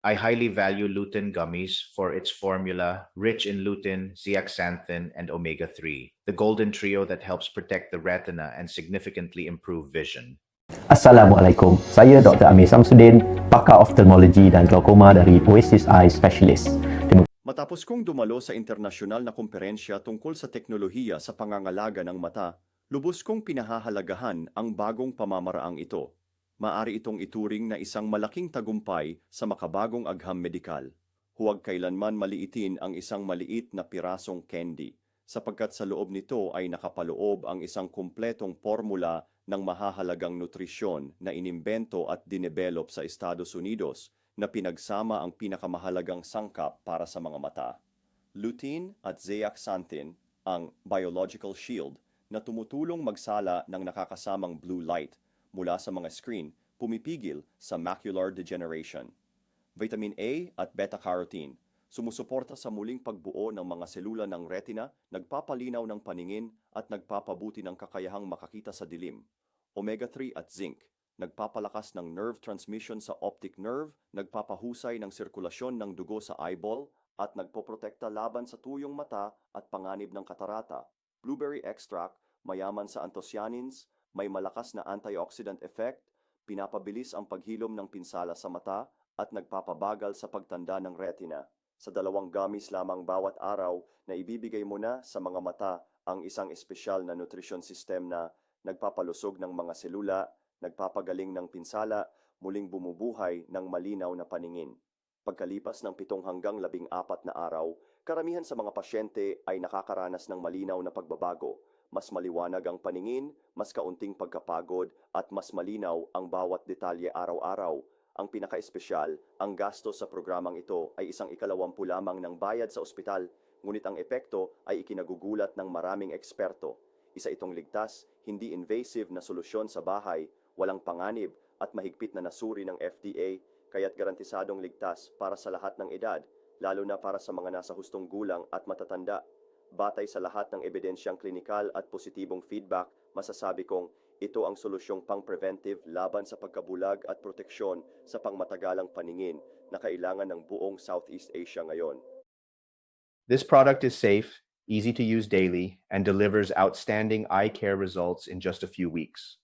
I highly value lutein gummies for its formula rich in lutein, zeaxanthin, and omega-3, the golden trio that helps protect the retina and significantly improve vision. Assalamualaikum, saya Dr. Amir Samsudin, pakar oftalmologi dan glaukoma dari Oasis Eye Specialist. Matapos kong dumalo sa internasyonal na komperensya tungkol sa teknolohiya sa pangangalaga ng mata, lubos kong pinahahalagahan ang bagong pamamaraang ito. Maari itong ituring na isang malaking tagumpay sa makabagong agham medikal. Huwag kailanman maliitin ang isang maliit na pirasong candy, sapagkat sa loob nito ay nakapaloob ang isang kumpletong formula ng mahahalagang nutrisyon na inimbento at dinevelop sa Estados Unidos na pinagsama ang pinakamahalagang sangkap para sa mga mata. Lutein at zeaxanthin, ang biological shield na tumutulong magsala ng nakakasamang blue light mula sa mga screen, pumipigil sa macular degeneration. Vitamin A at beta-carotene, sumusuporta sa muling pagbuo ng mga selula ng retina, nagpapalinaw ng paningin at nagpapabuti ng kakayahang makakita sa dilim. Omega-3 at zinc, nagpapalakas ng nerve transmission sa optic nerve, nagpapahusay ng sirkulasyon ng dugo sa eyeball, at nagpoprotekta laban sa tuyong mata at panganib ng katarata. Blueberry extract, mayaman sa anthocyanins, may malakas na antioxidant effect, pinapabilis ang paghilom ng pinsala sa mata, at nagpapabagal sa pagtanda ng retina. Sa 2 gummies lamang bawat araw na ibibigay mo na sa mga mata ang isang espesyal na nutrition system na nagpapalusog ng mga selula, nagpapagaling ng pinsala, muling bumubuhay ng malinaw na paningin. Pagkalipas ng 7 hanggang 14 na araw, karamihan sa mga pasyente ay nakakaranas ng malinaw na pagbabago. Mas maliwanag ang paningin, mas kaunting pagkapagod, at mas malinaw ang bawat detalye araw-araw. Ang pinaka-espesyal, ang gasto sa programang ito ay 1/20 lamang ng bayad sa ospital, ngunit ang epekto ay ikinagugulat ng maraming eksperto. Isa itong ligtas, hindi invasive na solusyon sa bahay, walang panganib at mahigpit na nasuri ng FDA, kaya't garantisadong ligtas para sa lahat ng edad, lalo na para sa mga nasa hustong gulang at matatanda. Batay sa lahat ng ebidensyang klinikal at positibong feedback, masasabi kong ito ang solusyong pang-preventive laban sa pagkabulag at proteksyon sa pangmatagalang paningin na kailangan ng buong Southeast Asia ngayon. This product is safe, easy to use daily, and delivers outstanding eye care results in just a few weeks.